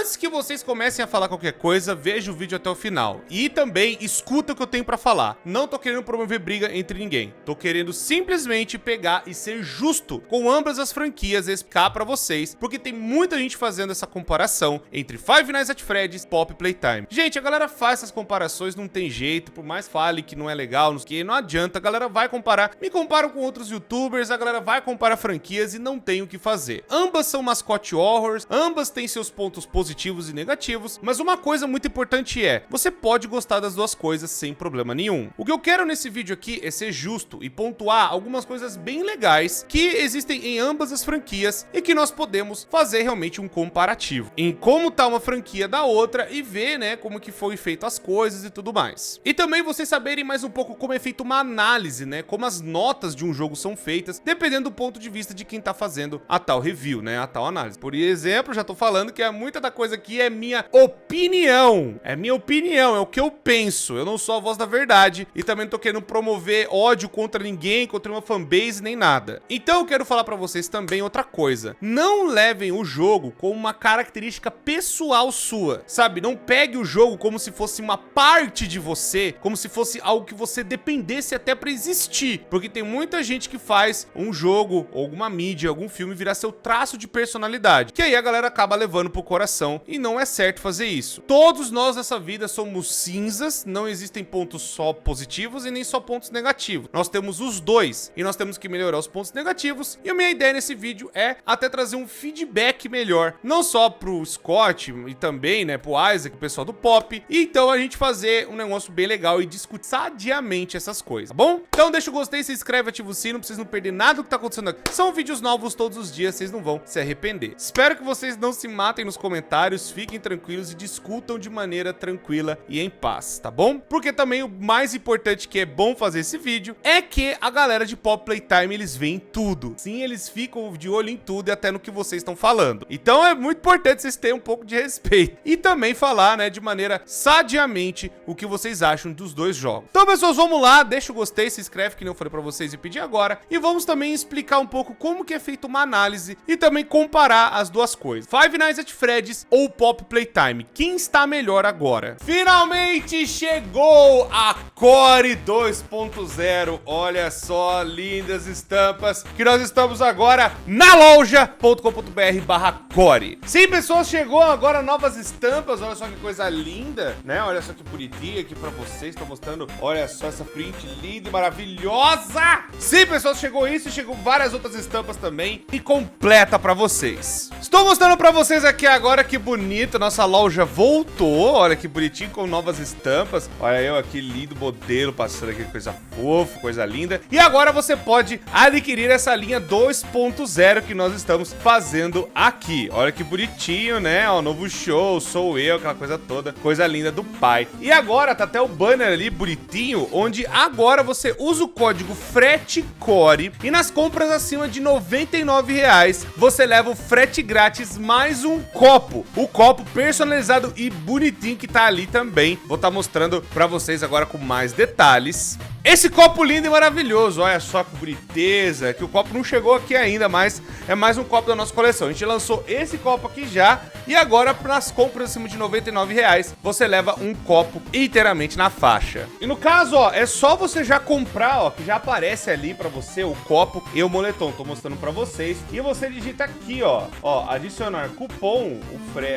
antes que vocês comecem a falar qualquer coisa, veja o vídeo até o final. E também escuta o que eu tenho pra falar. Não tô querendo promover briga entre ninguém. Tô querendo simplesmente pegar e ser justo com ambas as franquias e explicar pra vocês, porque tem muita gente fazendo essa comparação entre Five Nights at Freddy's e Pop Playtime. Gente, a galera faz essas comparações, não tem jeito, por mais fale que não é legal, não adianta, a galera vai comparar. Me comparam com outros youtubers, a galera vai comparar franquias e não tem o que fazer. Ambas são mascote horrors, ambas têm seus pontos positivos e negativos, mas uma coisa muito importante é, você pode gostar das duas coisas sem problema nenhum. O que eu quero nesse vídeo aqui é ser justo e pontuar algumas coisas bem legais que existem em ambas as franquias e que nós podemos fazer realmente um comparativo em como tá uma franquia da outra e ver, né, como que foi feito as coisas e tudo mais. E também vocês saberem mais um pouco como é feita uma análise, né, como as notas de um jogo são feitas, dependendo do ponto de vista de quem tá fazendo a tal review, né, a tal análise. Por exemplo, já tô falando que muita da coisa aqui é minha opinião. É minha opinião, é o que eu penso. Eu não sou a voz da verdade e também não tô querendo promover ódio contra ninguém, contra uma fanbase, nem nada. Então eu quero falar pra vocês também outra coisa. Não levem o jogo como uma característica pessoal sua, sabe? Não pegue o jogo como se fosse uma parte de você, como se fosse algo que você dependesse até pra existir. Porque tem muita gente que faz um jogo, ou alguma mídia, algum filme virar seu traço de personalidade, que aí a galera acaba levando pro coração e não é certo fazer isso. Todos nós nessa vida somos cinzas, não existem pontos só positivos e nem só pontos negativos. Nós temos os dois e nós temos que melhorar os pontos negativos, e a minha ideia nesse vídeo é até trazer um feedback melhor, não só pro Scott e também, né, pro Isaac, o pessoal do Pop, e então a gente fazer um negócio bem legal e discutir sadiamente essas coisas, tá bom? Então deixa o gostei, se inscreve, ativa o sino pra vocês não perderem nada do que tá acontecendo aqui. São vídeos novos todos os dias, vocês não vão se arrepender. Espero que vocês não se matem nos comentários, fiquem tranquilos e discutam de maneira tranquila e em paz, tá bom? Porque também o mais importante que é bom fazer esse vídeo é que a galera de Pop Playtime, eles veem tudo. Sim, eles ficam de olho em tudo e até no que vocês estão falando. Então é muito importante vocês terem um pouco de respeito e também falar, né, de maneira sadiamente o que vocês acham dos dois jogos. Então, pessoas, vamos lá, deixa o gostei, se inscreve, que nem eu falei pra vocês e pedi agora, e vamos também explicar um pouco como que é feita uma análise e também comparar as duas coisas. Five Nights at Freddy's ou Pop Playtime, quem está melhor agora? Finalmente chegou a Core 2.0, olha só, lindas estampas, que nós estamos agora na loja.com.br/Core. Sim, pessoal, chegou agora novas estampas, olha só que coisa linda, né? Olha só que bonitinha aqui pra vocês, tô mostrando, olha só essa print linda e maravilhosa. Sim, pessoal, chegou isso e chegou várias outras estampas também e completa pra vocês. Estou mostrando pra vocês aqui agora que bonito, nossa loja voltou, olha que bonitinho com novas estampas. Olha eu aqui, lindo modelo, passando aqui, coisa fofa, coisa linda. E agora você pode adquirir essa linha 2.0 que nós estamos fazendo aqui. Olha que bonitinho, né? Ó, novo show, sou eu, aquela coisa toda, coisa linda do pai. E agora tá até o banner ali, bonitinho, onde agora você usa o código FRETECORE e nas compras acima de R$ 99,00 você leva o frete grátis mais um copo. O copo personalizado e bonitinho que tá ali também. Vou estar mostrando pra vocês agora com mais detalhes. Esse copo lindo e maravilhoso, olha só que boniteza, que o copo não chegou aqui ainda, mas é mais um copo da nossa coleção. A gente lançou esse copo aqui já e agora nas compras acima de R$ 99,00 você leva um copo inteiramente na faixa. E no caso, ó, é só você já comprar, ó, que já aparece ali pra você o copo e o moletom. Tô mostrando pra vocês. E você digita aqui, ó, adicionar cupom,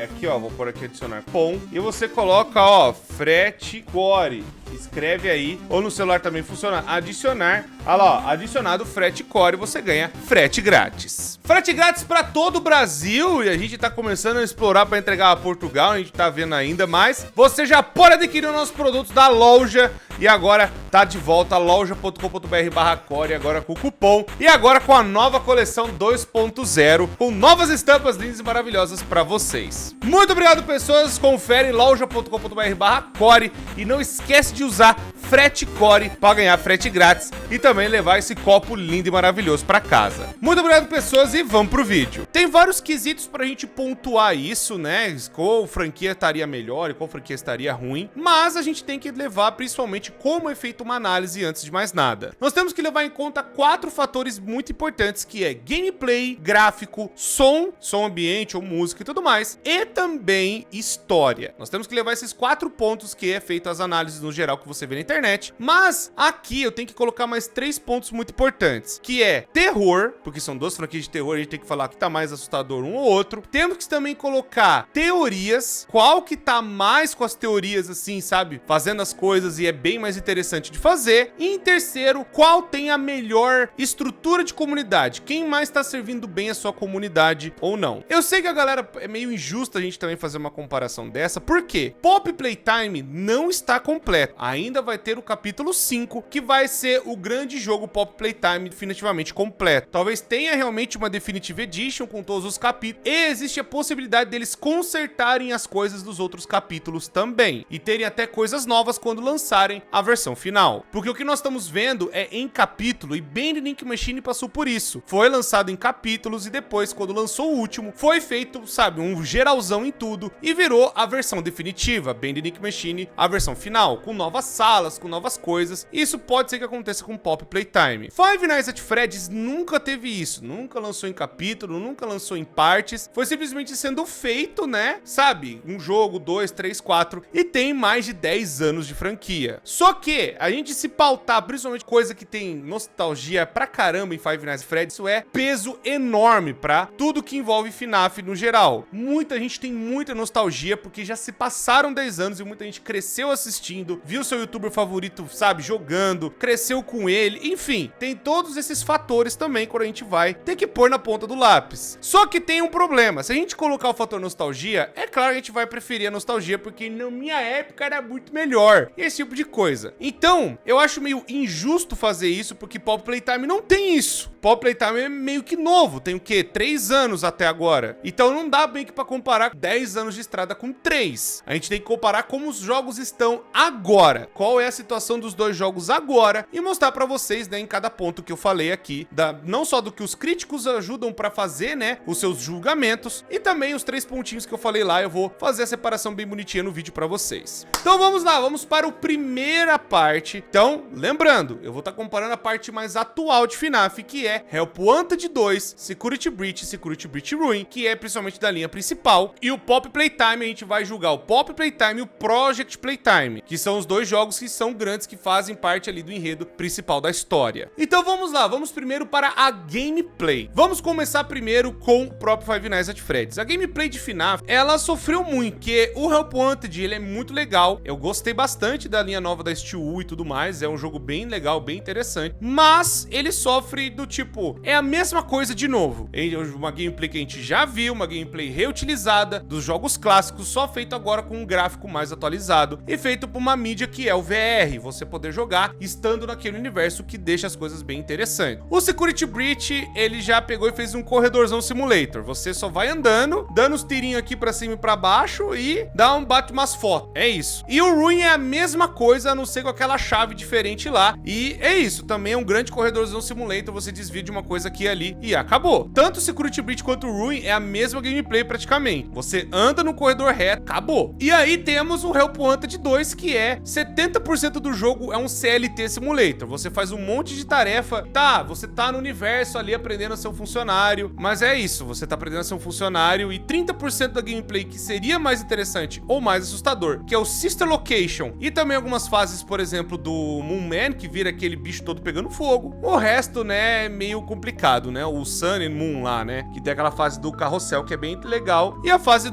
aqui, ó, vou pôr aqui adicionar cupom e você coloca, ó, FRETECORE. Escreve aí, ou no celular também funciona, adicionar, olha lá, ó, adicionado frete core, você ganha frete grátis. Frete grátis para todo o Brasil, e a gente tá começando a explorar para entregar a Portugal, a gente tá vendo ainda mais. Você já pode adquirir os nossos produtos da loja, e agora tá de volta, loja.com.br/Core, agora com o cupom, e agora com a nova coleção 2.0, com novas estampas lindas e maravilhosas para vocês. Muito obrigado, pessoas, confere loja.com.br/Core, e não esquece de usar frete Core para ganhar frete grátis e também levar esse copo lindo e maravilhoso para casa. Muito obrigado, pessoas, e vamos pro vídeo. Tem vários quesitos pra gente pontuar isso, né? Qual franquia estaria melhor e qual franquia estaria ruim, mas a gente tem que levar principalmente como é feita uma análise antes de mais nada. Nós temos que levar em conta 4 fatores muito importantes, que é gameplay, gráfico, som ambiente ou música e tudo mais, e também história. Nós temos que levar esses 4 pontos que é feito as análises no geral que você vê na internet, mas aqui eu tenho que colocar mais 3 pontos muito importantes, que é terror, porque são 2 franquias de terror, a gente tem que falar que tá mais assustador um ou outro. Temos que também colocar teorias, qual que tá mais com as teorias assim, sabe, fazendo as coisas e é bem mais interessante de fazer. E em terceiro, qual tem a melhor estrutura de comunidade, quem mais tá servindo bem a sua comunidade ou não. Eu sei que a galera é meio injusta a gente também fazer uma comparação dessa, porque Pop Playtime não está completo. Ainda vai ter o capítulo 5, que vai ser o grande jogo Pop Playtime definitivamente completo. Talvez tenha realmente uma Definitive Edition com todos os capítulos, e existe a possibilidade deles consertarem as coisas dos outros capítulos também, e terem até coisas novas quando lançarem a versão final. Porque o que nós estamos vendo é em capítulo, e Band Ink Machine passou por isso. Foi lançado em capítulos e depois, quando lançou o último, foi feito, sabe, um geralzão em tudo e virou a versão definitiva, Band Ink Machine, a versão final, com novas salas, com novas coisas. Isso pode ser que aconteça com Pop Playtime. Five Nights at Freddy's nunca teve isso, nunca lançou em capítulo, nunca lançou em partes, foi simplesmente sendo feito, né, sabe, um jogo, 2, 3, 4, e tem mais de 10 anos de franquia. Só que a gente se pautar, principalmente coisa que tem nostalgia pra caramba em Five Nights at Freddy's, isso é peso enorme pra tudo que envolve FNAF no geral. Muita gente tem muita nostalgia porque já se passaram 10 anos e muita gente cresceu assistindo, viu seu youtuber favorito, sabe, jogando, cresceu com ele, enfim, tem todos esses fatores também quando a gente vai ter que pôr na ponta do lápis. Só que tem um problema, se a gente colocar o fator nostalgia, é claro que a gente vai preferir a nostalgia porque na minha época era muito melhor, e esse tipo de coisa. Então, eu acho meio injusto fazer isso porque Pop Playtime não tem isso. Pop Playtime é meio que novo, tem o quê? 3 anos até agora. Então não dá bem que pra comparar 10 anos de estrada com 3. A gente tem que comparar como os jogos estão agora. Qual é a situação dos dois jogos agora e mostrar pra vocês, né, em cada ponto que eu falei aqui, não só do que os críticos ajudam pra fazer, né, os seus julgamentos, e também os 3 pontinhos que eu falei lá, eu vou fazer a separação bem bonitinha no vídeo pra vocês. Então vamos lá, vamos para a primeira parte. Então, lembrando, eu vou estar comparando a parte mais atual de FNAF, que é Help Wanted 2, Security Breach e Security Breach Ruin, que é principalmente da linha principal, e o Pop Playtime. A gente vai julgar o Pop Playtime e o Project Playtime, que são os dois jogos que são grandes, que fazem parte ali do enredo principal da história. Então vamos lá, vamos primeiro para a gameplay. Vamos começar primeiro com o próprio Five Nights at Freddy's. A gameplay de FNAF, ela sofreu muito, porque o Help Wanted, ele é muito legal, eu gostei bastante da linha nova da Steel e tudo mais, é um jogo bem legal, bem interessante, mas ele sofre do tipo, é a mesma coisa de novo, uma gameplay que a gente já viu, uma gameplay reutilizada dos jogos clássicos, só feito agora com um gráfico mais atualizado e feito por uma mídia que é o VR, você poder jogar estando naquele universo, que deixa as coisas bem interessantes. O Security Breach, ele já pegou e fez um corredorzão simulator, você só vai andando, dando os tirinhos aqui pra cima e pra baixo e bate umas fotos, é isso. E o Ruin é a mesma coisa, a não ser com aquela chave diferente lá, e é isso, também é um grande corredorzão simulator, você desvia de uma coisa aqui e ali e acabou. Tanto o Security Breach quanto o Ruin é a mesma gameplay praticamente, você anda no corredor reto, acabou. E aí temos o Help Wanted 2, que é 70% do jogo é um CLT simulator, você faz um monte de tarefa, tá, você tá no universo ali aprendendo a ser um funcionário, mas é isso, você tá aprendendo a ser um funcionário, e 30% da gameplay que seria mais interessante ou mais assustador, que é o Sister Location, e também algumas fases, por exemplo, do Moon Man, que vira aquele bicho todo pegando fogo. O resto, né, é meio complicado, né, o Sun and Moon lá, né, que tem aquela fase do carrossel que é bem legal, e a fase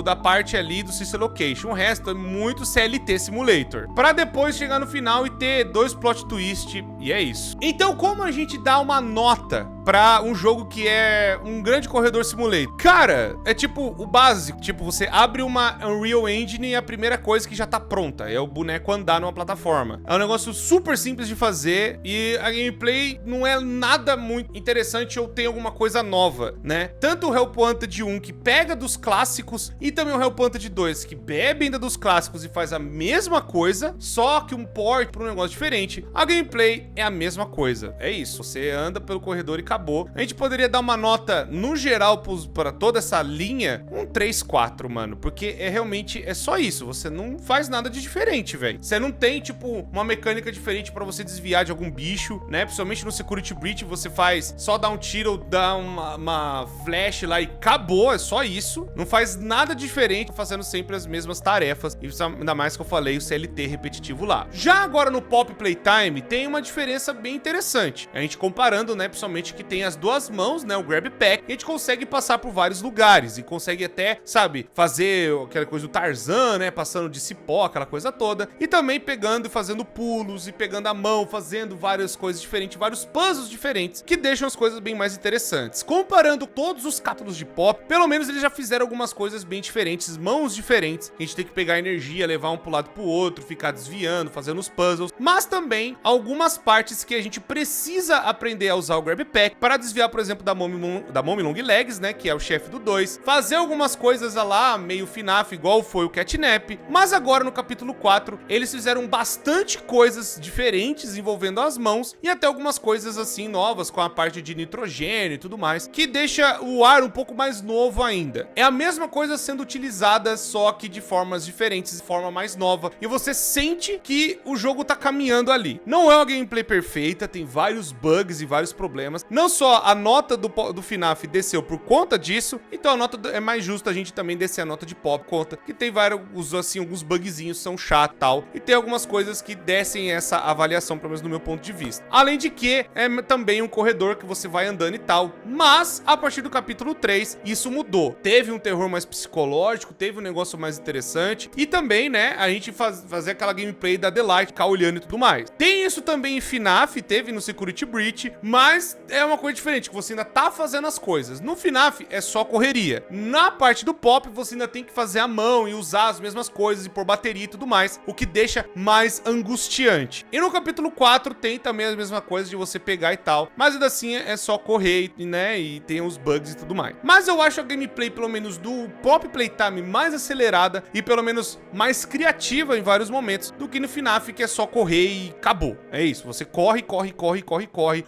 da parte ali do Sister Location. O resto é muito CLT Simulator, pra depois chegar no final e ter 2 plot twist, e é isso. Então, como a gente dá uma nota pra um jogo que é um grande corredor simulator? Cara, é tipo o básico. Tipo, você abre uma Unreal Engine e a primeira coisa que já tá pronta é o boneco andar numa plataforma. É um negócio super simples de fazer e a gameplay não é nada muito interessante ou tem alguma coisa nova, né? Tanto o Help Wanted 1, que pega dos clássicos, e também o Help Wanted 2, que bebe ainda dos clássicos e faz a mesma coisa, só que um port para um negócio diferente. A gameplay é a mesma coisa. É isso, você anda pelo corredor e acabou. A gente poderia dar uma nota, no geral, para toda essa linha, um 3-4, mano, porque realmente é só isso. Você não faz nada de diferente, velho. Você não tem, tipo, uma mecânica diferente para você desviar de algum bicho, né? Principalmente no Security Breach, você faz só dar um tiro ou dar uma flash lá e acabou, é só isso. Não faz nada diferente, fazendo sempre as mesmas tarefas. E ainda mais que eu falei, o CLT repetitivo lá. Já agora no Pop Playtime, tem uma diferença bem interessante. A gente comparando, né, principalmente que tem as duas mãos, né, o Grab Pack, a gente consegue passar por vários lugares e consegue até, sabe, fazer aquela coisa do Tarzan, né, passando de cipó, aquela coisa toda. E também pegando e fazendo pulos e pegando a mão, fazendo várias coisas diferentes, vários puzzles diferentes, que deixam as coisas bem mais interessantes. Comparando todos os capítulos de Pop, pelo menos eles já fizeram algumas coisas bem diferentes, mãos diferentes. A gente tem que pegar energia, levar um pro lado pro outro, ficar desviando, fazendo os puzzles, mas também algumas partes que a gente precisa aprender a usar o Grab Pack para desviar, por exemplo, da Mommy Long Legs, né, que é o chefe do 2, fazer algumas coisas lá, meio FNAF, igual foi o Catnap, mas agora no capítulo 4, eles fizeram bastante coisas diferentes envolvendo as mãos e até algumas coisas assim novas com a parte de nitrogênio e tudo mais, que deixa o ar um pouco mais novo ainda. É a mesma coisa sendo utilizada, só que de formas diferentes, de forma mais nova, e você sente que o jogo tá caminhando ali. Não é uma gameplay perfeita, tem vários bugs e vários problemas. Não só a nota do FNAF desceu por conta disso, então a nota é mais justo a gente também descer a nota de Pop, conta que tem vários, assim, alguns bugzinhos são chatos e tal, e tem algumas coisas que descem essa avaliação, pelo menos no meu ponto de vista. Além de que é também um corredor que você vai andando e tal, mas a partir do capítulo 3, isso mudou. Teve um terror mais psicológico, teve um negócio mais interessante, e também, né, a gente fazer aquela gameplay da Delight, ficar olhando e tudo mais. Tem isso também em FNAF, teve no Security Breach, mas é uma coisa diferente, que você ainda tá fazendo as coisas. No FNAF é só correria. Na parte do Pop, você ainda tem que fazer a mão e usar as mesmas coisas e pôr bateria e tudo mais, o que deixa mais angustiante. E no capítulo 4 tem também a mesma coisa de você pegar e tal, mas ainda assim é só correr, né, e tem os bugs e tudo mais. Mas eu acho a gameplay, pelo menos do Pop Playtime, mais acelerada e pelo menos mais criativa em vários momentos do que no FNAF, que é só correr e acabou. É isso, você corre,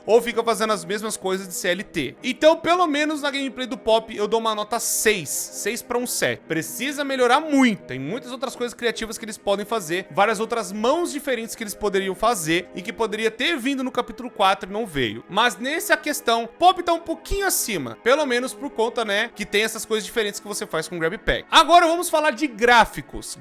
ou fica fazendo as mesmas coisas de CLT. Então, pelo menos na gameplay do Pop, eu dou uma nota 6 para um 7. Precisa melhorar muito, tem muitas outras coisas criativas que eles podem fazer, várias outras mãos diferentes que eles poderiam fazer e que poderia ter vindo no capítulo 4 e não veio. Mas nessa questão, Pop tá um pouquinho acima, pelo menos por conta, né, que tem essas coisas diferentes que você faz com o Grab Pack. Agora vamos falar de gráficos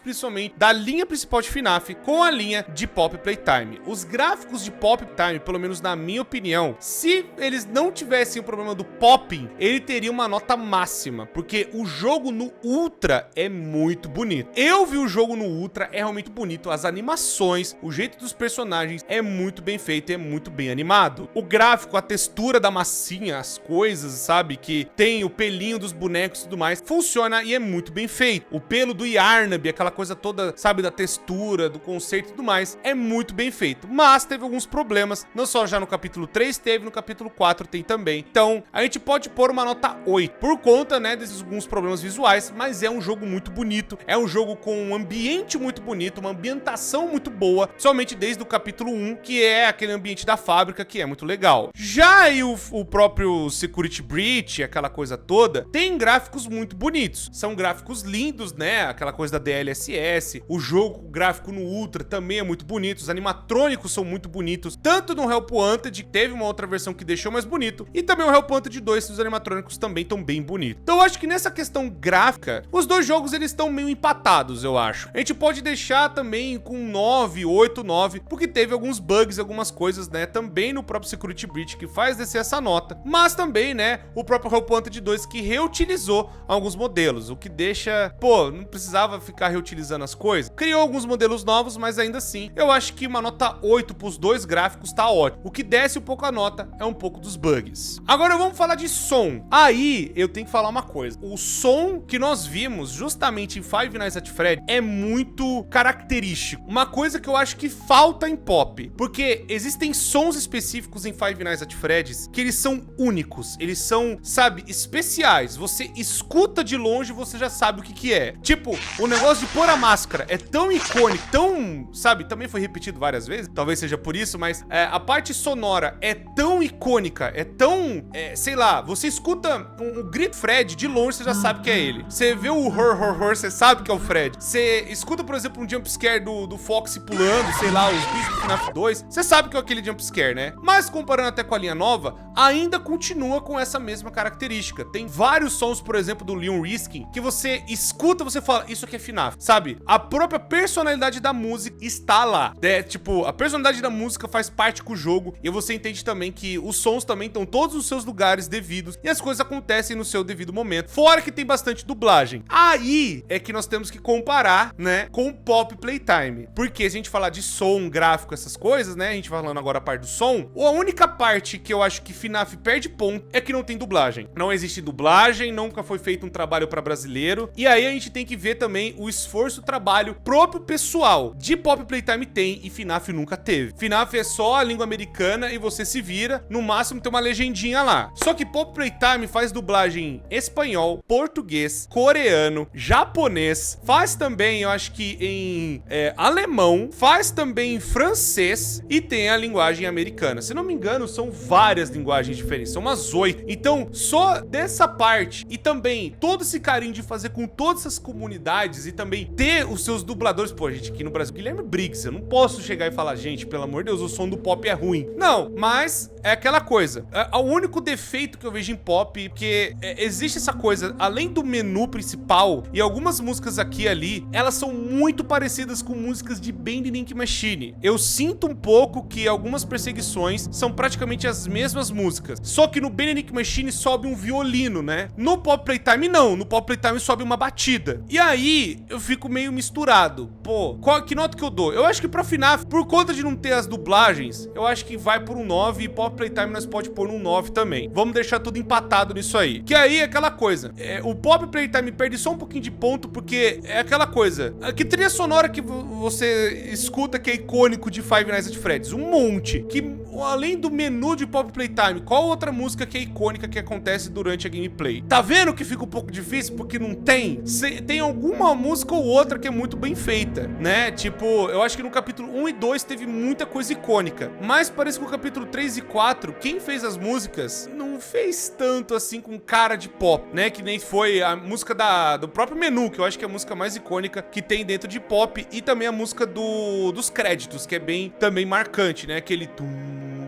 principalmente da linha principal de FNAF com a linha de Pop Playtime. Os gráficos de Pop Playtime, pelo menos na minha opinião, se eles não tivessem o problema do popping, ele teria uma nota máxima, porque o jogo no Ultra é muito bonito. Eu vi o jogo no Ultra, é realmente bonito, as animações, o jeito dos personagens é muito bem feito, é muito bem animado. O gráfico, a textura da massinha, as coisas, sabe, que tem o pelinho dos bonecos e tudo mais, funciona e é muito bem feito. O pelo do Yarnab, aquela coisa toda, sabe, da textura, do conceito e tudo mais, é muito bem feito. Mas teve alguns problemas, não só já no capítulo 3 teve, no capítulo 4 tem também. Então, a gente pode pôr uma nota 8, por conta, né, desses alguns problemas visuais, mas é um jogo muito bonito, é um jogo com um ambiente muito bonito, uma ambientação muito boa, somente desde o capítulo 1, que é aquele ambiente da fábrica, que é muito legal. Já aí o próprio Security Breach, aquela coisa toda, tem gráficos muito bonitos, são gráficos lindos, né, aquela coisa da DLSS, o jogo, o gráfico no Ultra também é muito bonito, os animatrônicos são muito bonitos, tanto no Help Wanted, teve uma outra versão que deixou mais bonito, e também o Help Wanted 2, os animatrônicos também estão bem bonitos. Então eu acho que nessa questão gráfica, os dois jogos eles estão meio empatados, eu acho. A gente pode deixar também com 9, 8, 9, porque teve alguns bugs, algumas coisas, né, também no próprio Security Breach que faz descer essa nota, mas também, né, o próprio Help Wanted 2 que reutilizou alguns modelos, o que deixa, pô, não precisava ficar reutilizando as coisas. Criou alguns modelos novos, mas ainda assim, eu acho que uma nota 8 pros dois gráficos tá ótimo. O que desce um pouco a nota é um pouco dos bugs. Agora vamos falar de som. Aí eu tenho que falar uma coisa. O som que nós vimos justamente em Five Nights at Freddy's é muito característico. Uma coisa que eu acho que falta em Pop, porque existem sons específicos em Five Nights at Freddy's que eles são únicos, eles são, sabe, especiais. Você escuta de longe e você já sabe o que que é. Tipo, o negócio de pôr a máscara é tão icônico, tão, sabe, também foi repetido várias vezes, talvez seja por isso, mas a parte sonora é tão icônica, é tão, sei lá, você escuta um grito Fred de longe, você já sabe que é ele. Você vê o horror, você sabe que é o Fred. Você escuta, por exemplo, um jumpscare do Foxy pulando, sei lá, os bichos do FNAF 2, você sabe que é aquele jumpscare, né? Mas comparando até com a linha nova, ainda continua com essa mesma característica. Tem vários sons, por exemplo, do Leon Riskin, que você escuta, você fala, isso aqui é FNAF, sabe? A própria personalidade da música está lá. Tipo, a personalidade da música faz parte com o jogo e você entende também que os sons também estão todos nos seus lugares devidos e as coisas acontecem no seu devido momento. Fora que tem bastante dublagem. Aí é que nós temos que comparar, né, com o Pop Playtime. Porque se a gente falar de som, gráfico, essas coisas, né, a gente vai falando agora a parte do som, a única parte que eu acho que FNAF perde ponto é que não tem dublagem. Não existe dublagem, nunca foi feito um trabalho para brasileiro. E aí a gente tem que ver também o esforço, o trabalho próprio pessoal. De Pop Playtime tem e FNAF nunca teve. FNAF é só a língua americana e você se vira, no máximo tem uma legendinha lá. Só que Pop Playtime faz dublagem em espanhol, português, coreano, japonês, faz também, eu acho que em alemão, faz também em francês e tem a linguagem americana. Se não me engano, são várias linguagens diferentes, são umas 8. Então, só dessa parte e também todo esse carinho de fazer com todas essas comunidades e também ter os seus dubladores. Pô, gente, aqui no Brasil, Guilherme Briggs, eu não posso chegar e falar, gente, pelo amor de Deus, o som do Pop é ruim. Não, mas é aquela coisa. O único defeito que eu vejo em Pop, porque existe essa coisa, além do menu principal e algumas músicas aqui e ali, elas são muito parecidas com músicas de Bending Machine. Eu sinto um pouco que algumas perseguições são praticamente as mesmas músicas, só que no Bending Machine sobe um violino, né? No Pop Playtime não, no Pop Playtime sobe uma batida. E aí eu fico meio misturado. Pô, que nota que eu dou? Eu acho que pra FNAF, por conta de não ter as dublagens, eu acho que vai por um 9 e Pop Playtime nós pode pôr um 9 também. Vamos deixar tudo empatado nisso aí. Que aí é aquela coisa, o Pop Playtime perde só um pouquinho de ponto porque é aquela coisa. Que trilha sonora que você escuta que é icônico de Five Nights at Freddy's? Um monte. Que além do menu de Pop Playtime, qual outra música que é icônica que acontece durante a gameplay? Tá vendo que fica um pouco difícil porque não tem? Tem alguma música ou outra que é muito bem feita, né? Tipo, eu acho que no capítulo 1 e 2 teve muita coisa icônica, mas parece que no capítulo 3 e 4, quem fez as músicas não fez tanto assim com cara de pop, né? Que nem foi a música do próprio menu, que eu acho que é a música mais icônica que tem dentro de Pop, e também a música dos créditos, que é bem também marcante, né? Aquele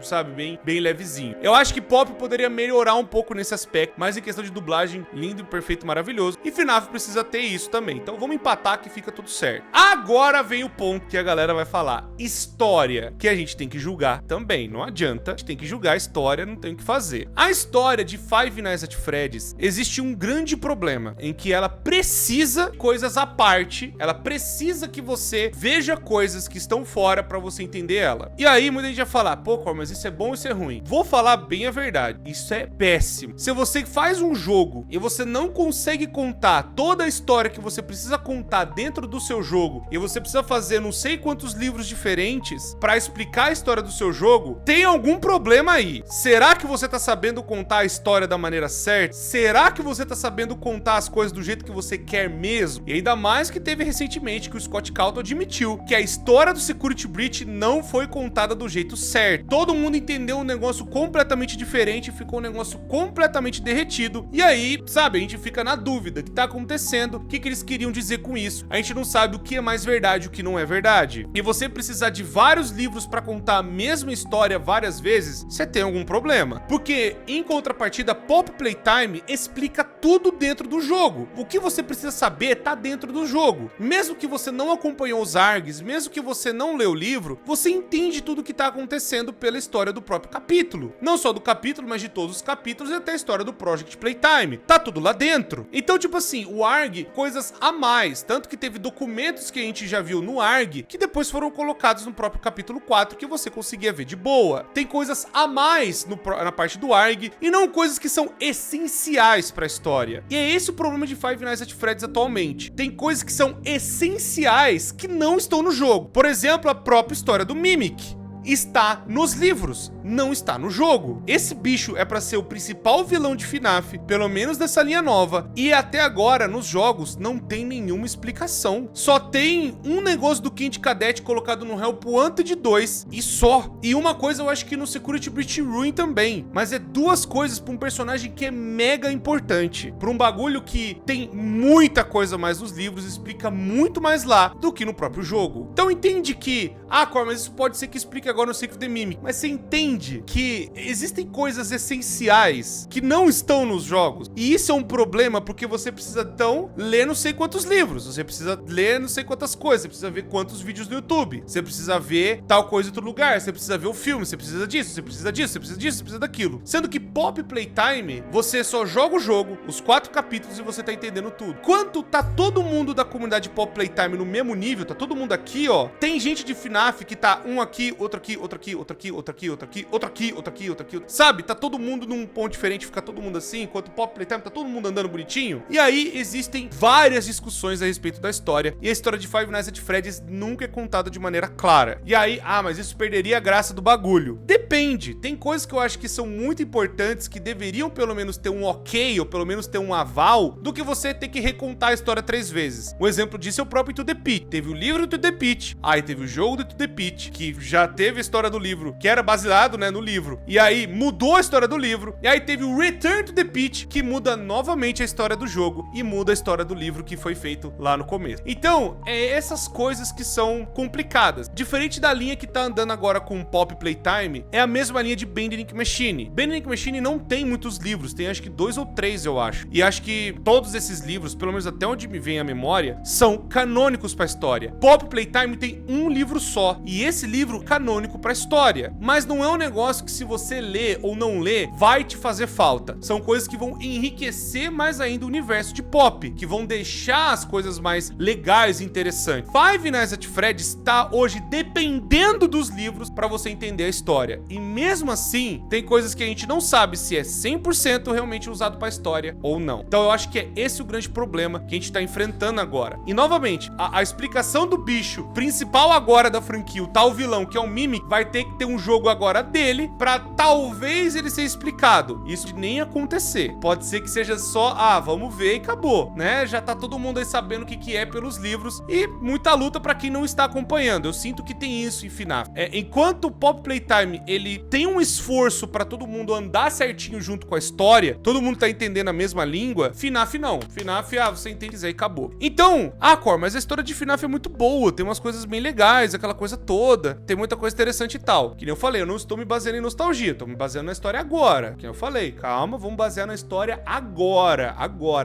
sabe, bem levezinho. Eu acho que Pop poderia melhorar um pouco nesse aspecto, mas em questão de dublagem, lindo, perfeito, maravilhoso. E FNAF precisa ter isso também. Então vamos empatar que fica tudo certo. Agora vem o ponto que a galera vai falar. História, que a gente tem que julgar também. Não adianta, a gente tem que julgar a história, não tem o que fazer. A história de Five Nights at Freddy's, existe um grande problema, em que ela precisa coisas à parte, ela precisa que você veja coisas que estão fora pra você entender ela. E aí muita gente vai falar, pô, mas isso é bom ou isso é ruim? Vou falar bem a verdade, isso é péssimo. Se você faz um jogo e você não consegue contar toda a história que você precisa contar dentro do seu jogo, e você precisa fazer não sei quantos livros diferentes pra explicar a história do seu jogo, tem algum problema aí. Será que você tá sabendo contar a história da maneira certa? Será que você tá sabendo contar as coisas do jeito que você quer mesmo? E ainda mais que teve recentemente que o Scott Calton admitiu que a história do Security Breach não foi contada do jeito certo. Todo mundo entendeu um negócio completamente diferente, ficou um negócio completamente derretido, e aí, sabe, a gente fica na dúvida, o que tá acontecendo, o que eles queriam dizer com isso, a gente não sabe o que é mais verdade e o que não é verdade, e você precisar de vários livros pra contar a mesma história várias vezes, você tem algum problema, porque em contrapartida, Pop Playtime explica tudo dentro do jogo, o que você precisa saber tá dentro do jogo, mesmo que você não acompanhou os ARGs, mesmo que você não leu o livro, você entende tudo o que tá acontecendo pela história. história do próprio capítulo. Não só do capítulo, mas de todos os capítulos e até a história do Project Playtime. Tá tudo lá dentro. Então, tipo assim, o ARG, coisas a mais. Tanto que teve documentos que a gente já viu no ARG, que depois foram colocados no próprio capítulo 4, que você conseguia ver de boa. Tem coisas a mais na parte do ARG, e não coisas que são essenciais pra história. E é esse o problema de Five Nights at Freddy's atualmente. Tem coisas que são essenciais que não estão no jogo. Por exemplo, a própria história do Mimic está nos livros, não está no jogo. Esse bicho é pra ser o principal vilão de FNAF, pelo menos dessa linha nova, e até agora nos jogos não tem nenhuma explicação. Só tem um negócio do Kid Cadete colocado no Help Wanted 2 e só. E uma coisa eu acho que no Security Breach Ruin também, mas é duas coisas pra um personagem que é mega importante, pra um bagulho que tem muita coisa mais nos livros, explica muito mais lá do que no próprio jogo. Então entende que, Cor, mas isso pode ser que explique agora no Secret of the Mimic, mas você entende que existem coisas essenciais que não estão nos jogos, e isso é um problema porque você precisa então ler não sei quantos livros, você precisa ler não sei quantas coisas, você precisa ver quantos vídeos no YouTube, você precisa ver tal coisa em outro lugar, você precisa ver o filme, você precisa disso, você precisa disso, você precisa disso, você precisa daquilo. Sendo que Pop Playtime, você só joga o jogo, os 4 capítulos, e você tá entendendo tudo. Quando tá todo mundo da comunidade Pop Playtime no mesmo nível, tá todo mundo aqui, ó, tem gente de FNAF que tá um aqui, outro aqui, outro aqui, outro aqui, outro aqui, outro aqui, outro aqui, outro aqui, outro aqui, sabe? Tá todo mundo num ponto diferente, fica todo mundo assim, enquanto o Pop Playtime tá todo mundo andando bonitinho. E aí existem várias discussões a respeito da história, e a história de Five Nights at Freddy's nunca é contada de maneira clara. E aí, mas isso perderia a graça do bagulho. Depende, tem coisas que eu acho que são muito importantes, que deveriam pelo menos ter um ok, ou pelo menos ter um aval, do que você ter que recontar a história 3 vezes. Um exemplo disso é o próprio Into the Pit. Teve o livro do Into the Pit, aí teve o jogo do Into the Pit, que já teve a história do livro, que era baseado, né, no livro, e aí mudou a história do livro, e aí teve o Return to the Pit, que muda novamente a história do jogo, e muda a história do livro que foi feito lá no começo. Então, é essas coisas que são complicadas. Diferente da linha que tá andando agora com o Pop Playtime, é a mesma linha de Bending Machine. Bending Machine não tem muitos livros, tem acho que 2 ou 3, eu acho. E acho que todos esses livros, pelo menos até onde me vem a memória, são canônicos pra história. Pop Playtime tem um livro só, e esse livro é canônico pra história. Mas não é um negócio que, se você ler ou não ler, vai te fazer falta. São coisas que vão enriquecer mais ainda o universo de Pop, que vão deixar as coisas mais legais e interessantes. Five Nights at Freddy's está hoje dependendo dos livros pra você entender a história. E mesmo assim, tem coisas que a gente não sabe se é 100% realmente usado pra história ou não. Então eu acho que é esse o grande problema que a gente tá enfrentando agora. E novamente, a explicação do bicho principal agora da franquia, o tal vilão que é o Mimic, vai ter que ter um jogo agora dele pra talvez ele ser explicado. Isso nem acontecer. Pode ser que seja só, vamos ver e acabou, né? Já tá todo mundo aí sabendo o que é pelos livros, e muita luta pra quem não está acompanhando. Eu sinto que tem isso em FNAF. Enquanto o Pop Playtime, ele tem um esforço pra todo mundo andar certinho junto com a história, todo mundo tá entendendo a mesma língua, FNAF não. FNAF, você entende e acabou. Então, Cor, mas a história de FNAF é muito boa, tem umas coisas bem legais, aquela coisa toda, tem muita coisa interessante e tal. Que nem eu falei, eu não estou me baseando em nostalgia, tô me baseando na história agora. Que nem eu falei, calma, vamos basear na história agora,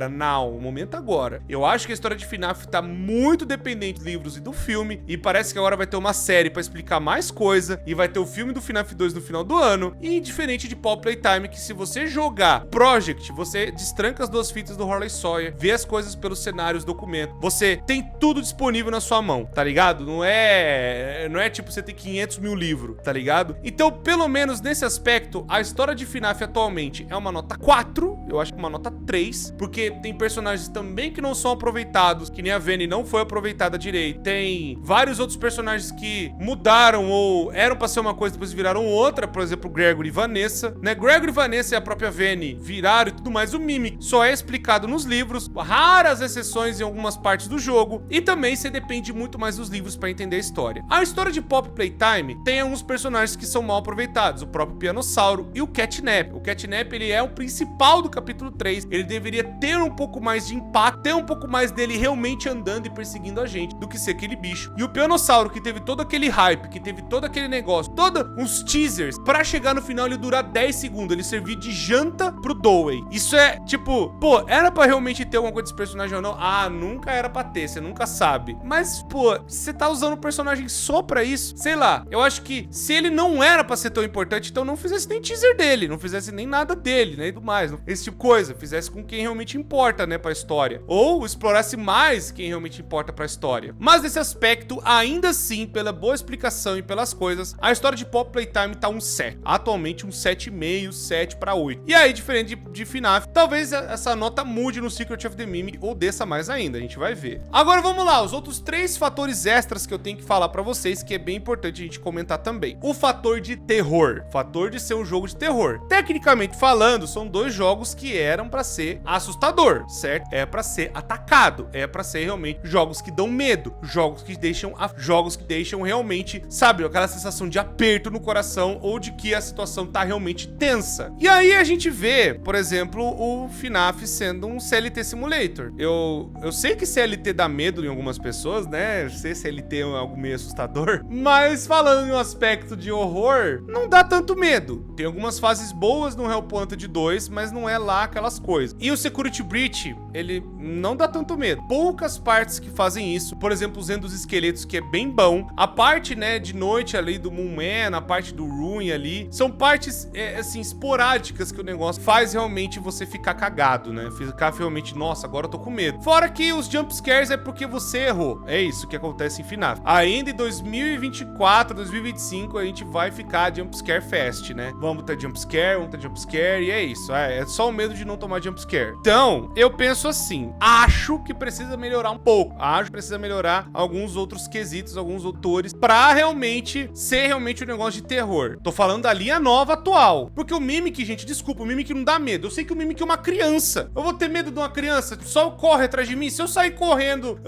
now, o momento agora. Eu acho que a história de FNAF tá muito dependente dos livros e do filme, e parece que agora vai ter uma série pra explicar mais coisa, e vai ter o filme do FNAF 2 no final do ano, e diferente de Pop Playtime, que se você jogar Project, você destranca as 2 fitas do Harley Sawyer, vê as coisas pelos cenários, documento, você tem tudo disponível na sua mão, tá ligado? Não é tipo você ter 500 mil livros, tá ligado? Então, pelo menos nesse aspecto, a história de FNAF atualmente é uma nota 4, eu acho que uma nota 3, porque tem personagens também que não são aproveitados, que nem a Vanny não foi aproveitada direito, tem vários outros personagens que mudaram ou eram pra ser uma coisa, depois viraram outra, por exemplo, Gregory e Vanessa, né? Gregory e Vanessa e a própria Vanny viraram e tudo mais. O Mimic só é explicado nos livros, raras exceções em algumas partes do jogo, e também você depende muito mais dos livros pra entender a história. A história de Pop Playtime tem alguns personagens que são mal aproveitados, o próprio Pianossauro e o Catnap. O Catnap, ele é o principal do capítulo 3, ele deveria ter um pouco mais de impacto, ter um pouco mais dele realmente andando e perseguindo a gente, do que ser aquele bicho. E o Pianossauro, que teve todo aquele hype, que teve todo aquele negócio, todos uns teasers, pra chegar no final ele durar 10 segundos, ele servir de janta pro Dowey. Isso é, tipo, pô, era pra realmente ter alguma coisa desse personagem ou não? Nunca era pra ter, você nunca sabe. Mas, pô, você tá usando o personagem só pra isso? Sei lá, eu Eu acho que se ele não era pra ser tão importante, então não fizesse nem teaser dele, não fizesse nem nada dele, né, e tudo mais. Esse tipo de coisa, fizesse com quem realmente importa, né, pra história. Ou explorasse mais quem realmente importa pra história. Mas nesse aspecto, ainda assim, pela boa explicação e pelas coisas, a história de Poppy Playtime tá um 7. Atualmente um 7,5, 7 pra 8. E aí, diferente de FNAF, talvez essa nota mude no Secret of the Mimic ou desça mais ainda, a gente vai ver. Agora vamos lá, os outros 3 fatores extras que eu tenho que falar pra vocês, que é bem importante a gente comentar também. O fator de terror, o fator de ser um jogo de terror. Tecnicamente falando, são 2 jogos que eram pra ser assustador, certo? É pra ser atacado, é pra ser realmente jogos que dão medo, jogos que deixam realmente, sabe, aquela sensação de aperto no coração ou de que a situação tá realmente tensa. E aí a gente vê, por exemplo, o FNAF sendo um CLT Simulator. Eu sei que CLT dá medo em algumas pessoas, né? Eu sei se CLT é algo meio assustador, mas falando em um aspecto de horror, não dá tanto medo. Tem algumas fases boas no Help Wanted 2, mas não é lá aquelas coisas. E o Security Breach, ele não dá tanto medo. Poucas partes que fazem isso, por exemplo, o Zen dos Esqueletos, que é bem bom. A parte, né, de noite ali do Moonman, a parte do Ruin ali, são partes, assim, esporádicas que o negócio faz realmente você ficar cagado, né? Ficar realmente, nossa, agora eu tô com medo. Fora que os jumpscares é porque você errou. É isso que acontece em FNAF. Ainda em 2024, 2025, a gente vai ficar jumpscare fest, né? Vamos ter jumpscare, e é isso. É só o medo de não tomar jumpscare. Então, eu penso assim, acho que precisa melhorar um pouco. Acho que precisa melhorar alguns outros quesitos, alguns autores, pra realmente ser realmente um negócio de terror. Tô falando da linha nova atual. Porque o Mimic, gente, desculpa, o Mimic não dá medo. Eu sei que o Mimic é uma criança. Eu vou ter medo de uma criança? Só corre atrás de mim? Se eu sair correndo,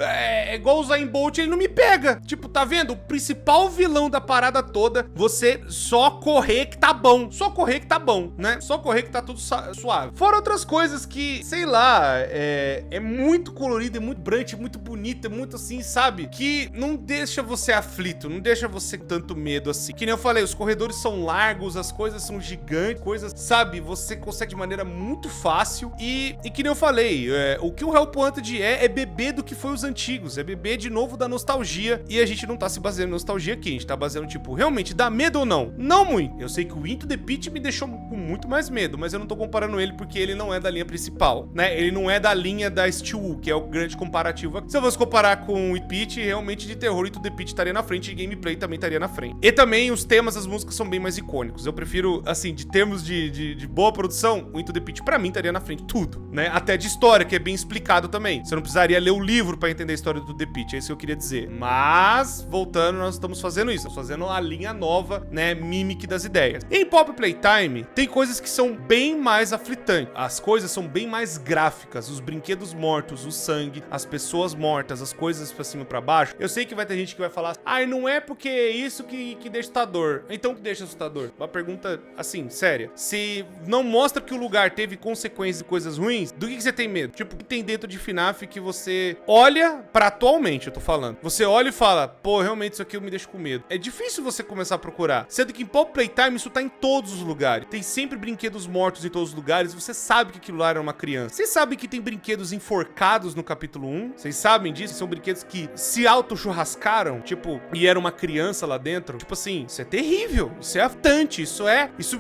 igual o Zayn Bolt, ele não me pega. Tipo, tá vendo? O principal vilão da parada toda, você só correr que tá bom. Só correr que tá bom, né? Só correr que tá tudo suave. Fora outras coisas que, sei lá, é muito colorido, é muito brante, muito bonito, é muito assim, sabe? Que não deixa você aflito, não deixa você com tanto medo assim. Que nem eu falei, os corredores são largos, as coisas são gigantes, coisas, sabe? Você consegue de maneira muito fácil e que nem eu falei, o que o Help Wanted é beber do que foi os antigos, é beber de novo da nostalgia e a gente não tá se baseando em nostalgia aqui, a gente tá baseando, tipo, realmente dá medo ou não? Não muito. Eu sei que o Into the Pit me deixou com muito mais medo, mas eu não tô comparando ele porque ele não é da linha principal, né? Ele não é da linha da Steel, que é o grande comparativo. Se eu fosse comparar com o Pit, realmente de terror, Into the Pit estaria na frente e gameplay também estaria na frente. E também os temas, as músicas são bem mais icônicos. Eu prefiro, assim, de termos de boa produção, o Into the Pit pra mim estaria na frente tudo, né? Até de história, que é bem explicado também. Você não precisaria ler o livro pra entender a história do The Pit, é isso que eu queria dizer. Mas, voltando, nós estamos fazendo isso. Estamos fazendo a linha nova, né, Mimic das ideias. Em Poppy Playtime, tem coisas que são bem mais aflitantes. As coisas são bem mais gráficas. Os brinquedos mortos, o sangue, as pessoas mortas, as coisas pra cima e pra baixo. Eu sei que vai ter gente que vai falar, não é porque é isso que deixa assustador. Então o que deixa assustador? Uma pergunta, assim, séria. Se não mostra que o lugar teve consequências e coisas ruins, do que você tem medo? Tipo, o que tem dentro de FNAF que você olha pra atualmente, eu tô falando. Você olha e fala, pô, realmente isso aqui me deixa com medo. É difícil você começar a procurar. Sendo que em Poppy Playtime isso tá em todos os lugares. Tem sempre brinquedos mortos em todos os lugares. Você sabe que aquilo lá era uma criança. Vocês sabem que tem brinquedos enforcados no capítulo 1? Vocês sabem disso? São brinquedos que se auto-churrascaram, tipo, e era uma criança lá dentro. Tipo assim, isso é terrível. Isso é aflitante. Isso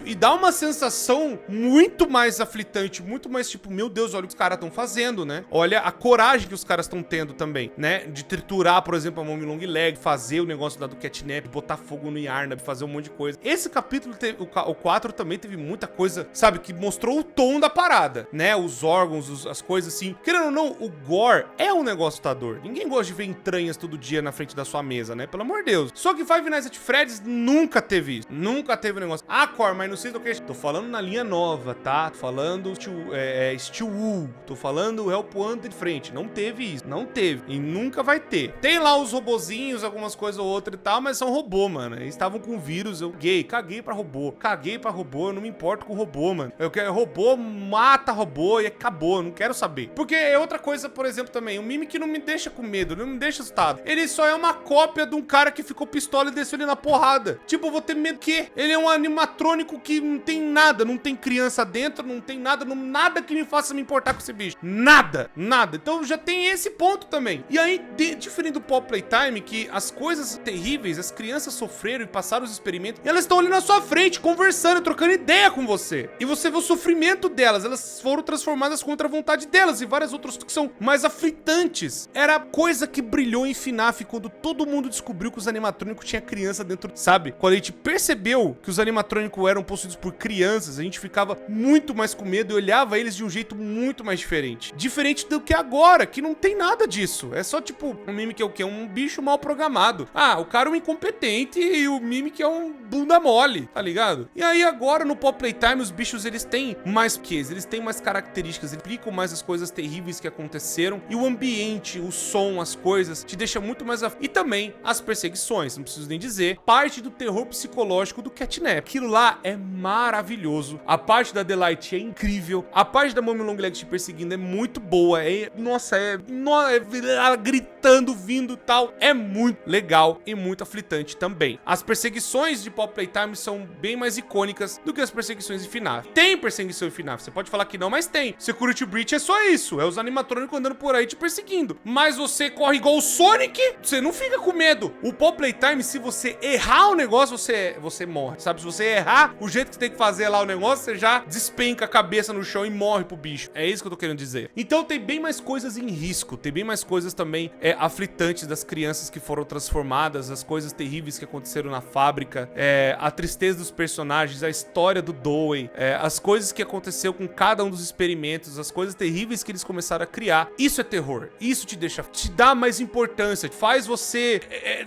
e dá uma sensação muito mais aflitante, muito mais tipo, meu Deus, olha o que os caras estão fazendo, né? Olha a coragem que os caras estão tendo também, né? De triturar, por exemplo, a Mommy Long Leg, fazer o negócio lá do catnap, botar fogo no Yarnab, fazer um monte de coisa. Esse capítulo, o 4 também teve muita coisa, sabe, que mostrou o tom da parada, né? Os órgãos, as coisas assim. Querendo ou não, o gore é um negócio assustador. Ninguém gosta de ver entranhas todo dia na frente da sua mesa, né? Pelo amor de Deus. Só que Five Nights at Freddy's nunca teve isso. Nunca teve um negócio. Cor, mas não sei do que. Tô falando na linha nova, tá? Tô falando Steel Wool. Tô falando Help Wanted de frente. Não teve isso. Não teve. E nunca vai ter. Tem lá os robozinhos, algumas coisas ou outra e tal, mas são robô, mano. Eles estavam com vírus. Eu caguei pra robô. Caguei pra robô. Eu não me importo com robô, mano. Eu quero robô, mata robô e acabou. Eu não quero saber. Porque é outra coisa, por exemplo, também. O Mimic não me deixa com medo, não me deixa assustado. Ele só é uma cópia de um cara que ficou pistola e desceu ele na porrada. Tipo, eu vou ter medo do quê? Ele é um animatrônico que não tem nada, não tem criança dentro, não tem nada, nada que me faça me importar com esse bicho. Nada, nada. Então já tem esse ponto também. E aí, diferente do Poppy Playtime, que as coisas terríveis, as crianças crianças sofreram e passaram os experimentos, e elas estão ali na sua frente, conversando, trocando ideia com você. E você vê o sofrimento delas, elas foram transformadas contra a vontade delas, e várias outras que são mais aflitantes. Era a coisa que brilhou em FNAF quando todo mundo descobriu que os animatrônicos tinham criança dentro, sabe? Quando a gente percebeu que os animatrônicos eram possuídos por crianças, a gente ficava muito mais com medo e olhava eles de um jeito muito mais diferente. Diferente do que agora, que não tem nada disso. É só tipo, um Mimic é o quê? Um bicho mal programado. Ah, o cara é um incompetente e o Mimic é um bunda mole, tá ligado? E aí agora no Pop Playtime os bichos eles têm mais quês, eles têm mais características, eles explicam mais as coisas terríveis que aconteceram e o ambiente, o som, as coisas te deixa muito mais e também as perseguições, não preciso nem dizer, parte do terror psicológico do Catnap. Aquilo lá é maravilhoso. A parte da Delight é incrível. A parte da Mommy Long Leg te perseguindo é muito boa. Nossa, ela gritando, vindo e tal. É muito legal e muito aflitante também. As perseguições de Pop Playtime são bem mais icônicas do que as perseguições de FNAF. Tem perseguição em FNAF, você pode falar que não, mas tem. Security Breach é só isso, é os animatrônicos andando por aí te perseguindo. Mas você corre igual o Sonic, você não fica com medo. O Pop Playtime, se você errar o negócio, você morre, sabe? Se você errar o jeito que você tem que fazer lá o negócio, você já despenca a cabeça no chão e morre pro bicho. É isso que eu tô querendo dizer. Então tem bem mais coisas em risco, tem bem mais coisas também aflitantes das crianças que foram transformadas, as coisas terríveis que aconteceram na fábrica, a tristeza dos personagens, a história do Dewey, as coisas que aconteceu com cada um dos experimentos, as coisas terríveis que eles começaram a criar. Isso é terror. Isso te dá mais importância, faz você